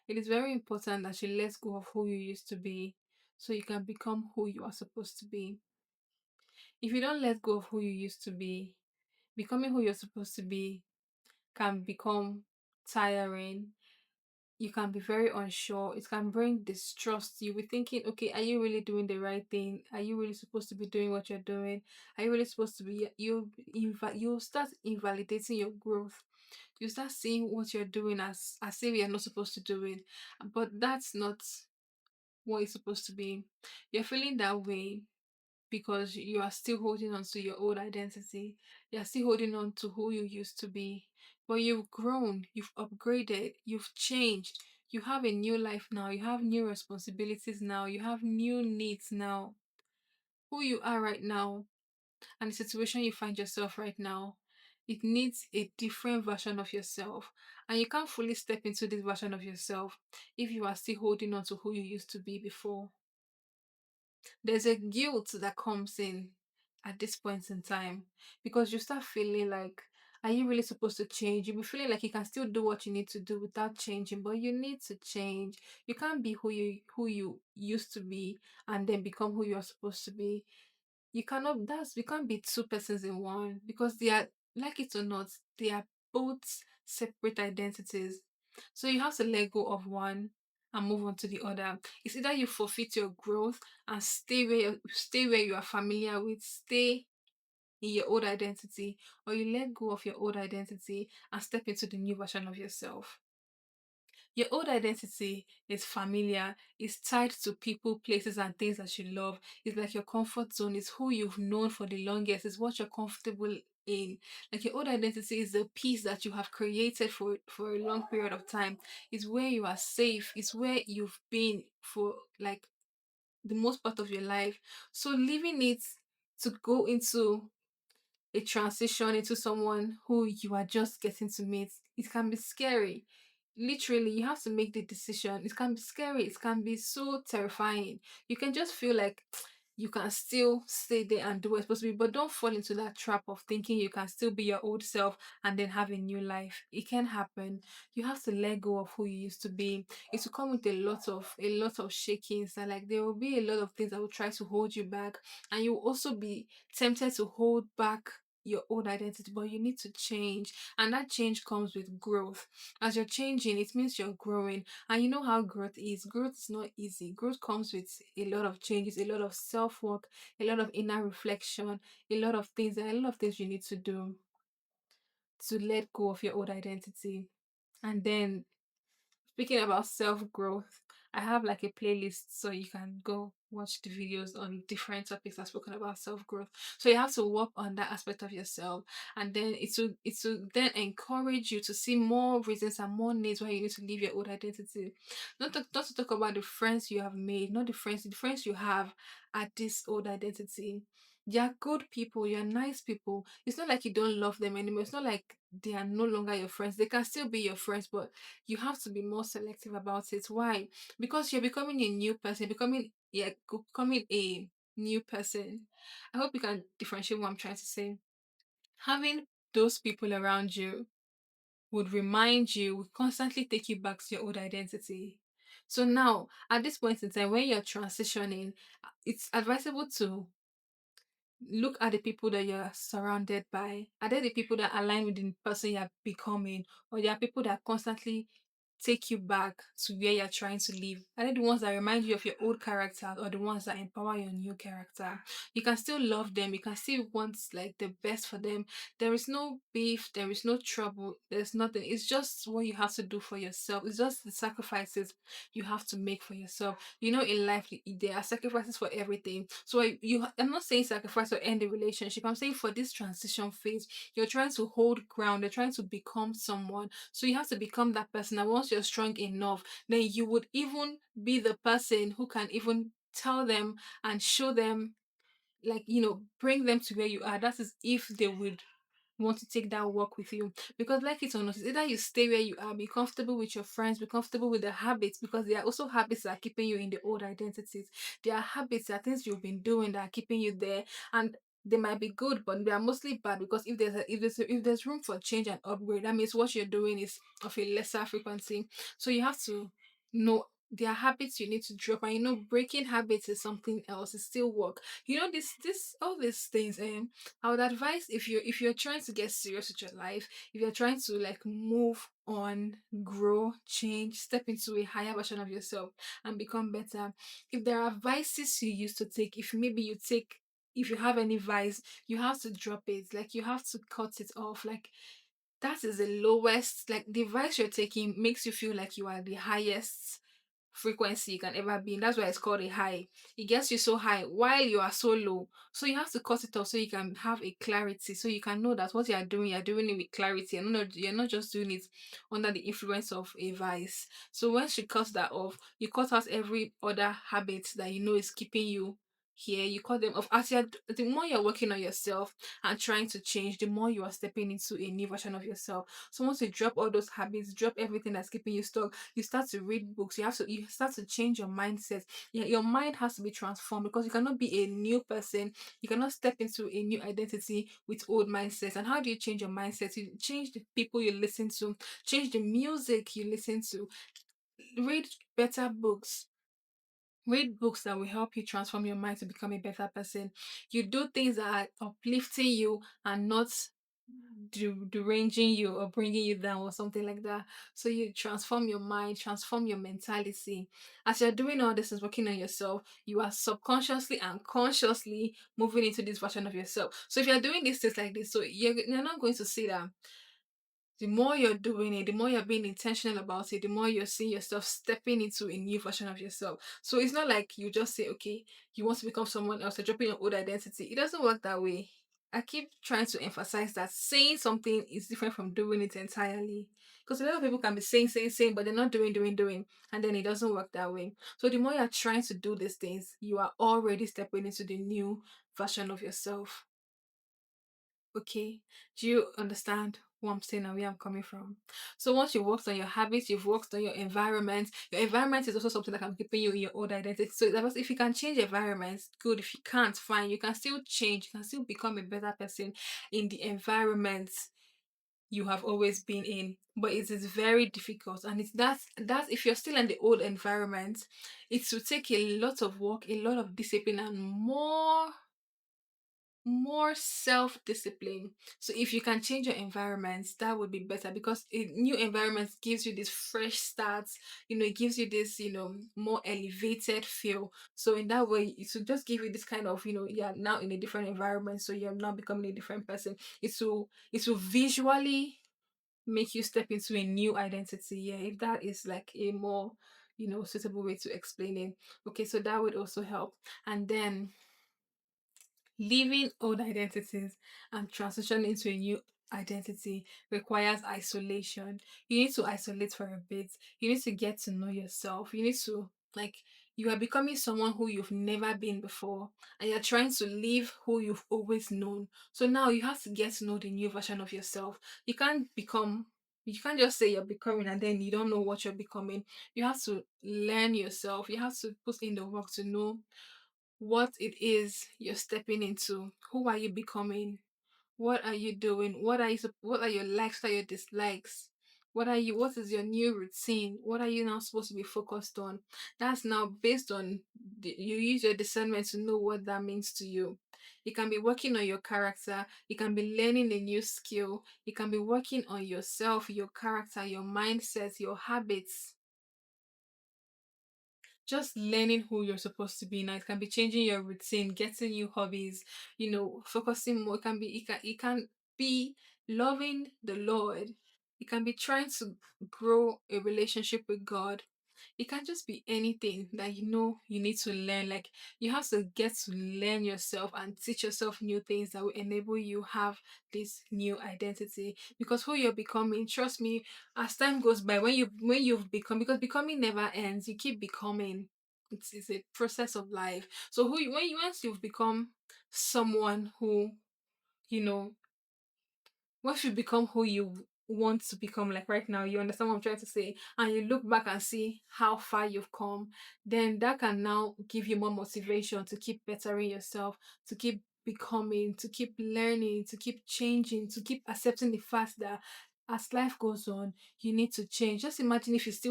It is very important that you let go of who you used to be so you can become who you are supposed to be. If you don't let go of who you used to be, becoming who you're supposed to be can become tiring. You can be very unsure. It can bring distrust. You'll be thinking, okay, are you really doing the right thing? Are you really supposed to be doing what you're doing? Are you really supposed to be? You start invalidating your growth. You start seeing what you're doing as if you're not supposed to do it, but that's not what it's supposed to be. You're feeling that way because you are still holding on to your old identity. You're still holding on to who you used to be. But you've grown, you've upgraded, you've changed. You have a new life now. You have new responsibilities now. You have new needs now. Who you are right now and the situation you find yourself right now, it needs a different version of yourself. And you can't fully step into this version of yourself if you are still holding on to who you used to be before. There's a guilt that comes in at this point in time because you start feeling like, are you really supposed to change? You'll be feeling like you can still do what you need to do without changing, but you need to change. You can't be who you used to be and then become who you're supposed to be. You cannot that's you can't be two persons in one because they are, like it or not, they are both separate identities. So you have to let go of one and move on to the other. It's either you forfeit your growth and stay where you are familiar with, stay in your old identity, or you let go of your old identity and step into the new version of yourself. Your old identity is familiar, it's tied to people, places, and things that you love. It's like your comfort zone, it's who you've known for the longest, it's what you're comfortable in. Like your old identity is the peace that you have created for a long period of time. It's where you are safe, it's where you've been for like the most part of your life. So leaving it to go into a transition into someone who you are just getting to meet, it can be scary. Literally, you have to make the decision. It can be scary. It can be so terrifying. You can just feel like you can still stay there and do what's supposed to be, but don't fall into that trap of thinking you can still be your old self and then have a new life. It can happen. You have to let go of who you used to be. It will come with a lot of shakings, and like there will be a lot of things that will try to hold you back, and you will also be tempted to hold back your old identity, but you need to change. And that change comes with growth. As you're changing, it means you're growing. And you know how growth is. Growth is not easy. Growth comes with a lot of changes, a lot of self work, a lot of inner reflection, a lot of things you need to do to let go of your old identity. And then speaking about self growth, I have like a playlist so you can go watch the videos on different topics I've spoken about self growth. So you have to work on that aspect of yourself, and then it will then encourage you to see more reasons and more needs why you need to leave your old identity. Not to talk about the friends you have made, not the friends you have at this old identity. You're good people, you're nice people. It's not like you don't love them anymore. It's not like they are no longer your friends. They can still be your friends, but you have to be more selective about it. Why? Because you're becoming a new person, becoming a new person. I hope you can differentiate what I'm trying to say. Having those people around you would constantly take you back to your old identity. So now, at this point in time, when you're transitioning, it's advisable to look at the people that you're surrounded by. Are they the people that align with the person you're becoming? Or there are people that constantly take you back to where you're trying to live? Are they the ones that remind you of your old character or the ones that empower your new character? You can still love them, you can still want like the best for them. There is no beef, there is no trouble, there's nothing. It's just what you have to do for yourself. It's just the sacrifices you have to make for yourself. You know, in life, there are sacrifices for everything. So I'm not saying sacrifice or end the relationship. I'm saying for this transition phase, you're trying to hold ground. You're trying to become someone. So you have to become that person. And once you're strong enough, then you would even be the person who can even tell them and show them, like, bring them to where you are. That is if they would want to take that walk with you. Because like it or not, it's either you stay where you are, be comfortable with your friends, be comfortable with the habits, because there are also habits that are keeping you in the old identities. There are habits, there are things you've been doing that are keeping you there. And they might be good, but they are mostly bad, because if there's room for change and upgrade, that means what you're doing is of a lesser frequency. So you have to No, there are habits you need to drop, and breaking habits is something else. It still work. This all these things. I would advise, if you're trying to get serious with your life, if you're trying to like move on, grow, change, step into a higher version of yourself and become better. If there are vices you used to take, if you have any vice, you have to drop it. Like you have to cut it off. Like that is the lowest, like the vice you're taking makes you feel like you are the highest frequency you can ever be in. That's why it's called a high. It gets you so high while you are so low. So you have to cut it off so you can have a clarity. So you can know that what you're doing it with clarity. And you're not just doing it under the influence of a vice. So once you cut that off, you cut out every other habit that you know is keeping you here. You cut them off. The more you're working on yourself and trying to change, the more you are stepping into a new version of yourself. So once you drop all those habits, drop everything that's keeping you stuck, you start to read books. You start to change your mindset. Yeah, your mind has to be transformed because you cannot be a new person. You cannot step into a new identity with old mindsets. And how do you change your mindset? You change the people you listen to, change the music you listen to, read better books. Read books that will help you transform your mind to become a better person. You do things that are uplifting you and not deranging you or bringing you down or something like that. So you transform your mind, transform your mentality. As you're doing all this and working on yourself, you are subconsciously and consciously moving into this version of yourself. So if you're doing these things like this, so you're not going to see that the more you're doing it, the more you're being intentional about it, the more you're seeing yourself stepping into a new version of yourself. So it's not like you just say, okay, you want to become someone else, you're dropping your old identity. It doesn't work that way. I keep trying to emphasize that saying something is different from doing it entirely. Because a lot of people can be saying, but they're not doing, and then it doesn't work that way. So the more you're trying to do these things, you are already stepping into the new version of yourself. Okay, do you understand what I'm saying and where I'm coming from? So once you've worked on your habits, you've worked on your environment. Your environment is also something that can keep you in your old identity. So that was, if you can change environments, good. If you can't, fine. You can still change. You can still become a better person in the environment you have always been in. But it is very difficult, and it's that if you're still in the old environment, it will take a lot of work, a lot of discipline, and more self-discipline. So if you can change your environment, that would be better, because a new environment gives you this fresh start. It gives you this more elevated feel. So in that way, it will just give you this kind of you're now in a different environment, so you're now becoming a different person. It will visually make you step into a new identity. Yeah, if that is like a more suitable way to explain it. Okay, so that would also help. And then leaving old identities and transitioning into a new identity requires isolation. You need to isolate for a bit. You need to get to know yourself. You need to, like, you are becoming someone who you've never been before, and you're trying to live who you've always known. So now you have to get to know the new version of yourself. You can't just say you're becoming and then you don't know what you're becoming. You have to learn yourself. You have to put in the work to know what it is you're stepping into. Who are you becoming? What are you doing? What are your likes? What are your dislikes? What is your new routine? What are you now supposed to be focused on? That's now based on you use your discernment to know what that means to you. You can be working on your character. You can be learning a new skill. You can be working on yourself, your character, your mindset, your habits, just learning who you're supposed to be now. It can be changing your routine, getting new hobbies, focusing more. It can be loving the Lord. It can be trying to grow a relationship with God. It can just be anything that you need to learn. Like, you have to get to learn yourself and teach yourself new things that will enable you have this new identity. Because who you're becoming, trust me, as time goes by, when you've become, because becoming never ends, you keep becoming. It's a process of life. So once you've become someone who you know once you become who you want to become, like right now, you understand what I'm trying to say, and you look back and see how far you've come, then that can now give you more motivation to keep bettering yourself, to keep becoming, to keep learning, to keep changing, to keep accepting the fact that as life goes on, you need to change. Just imagine if you still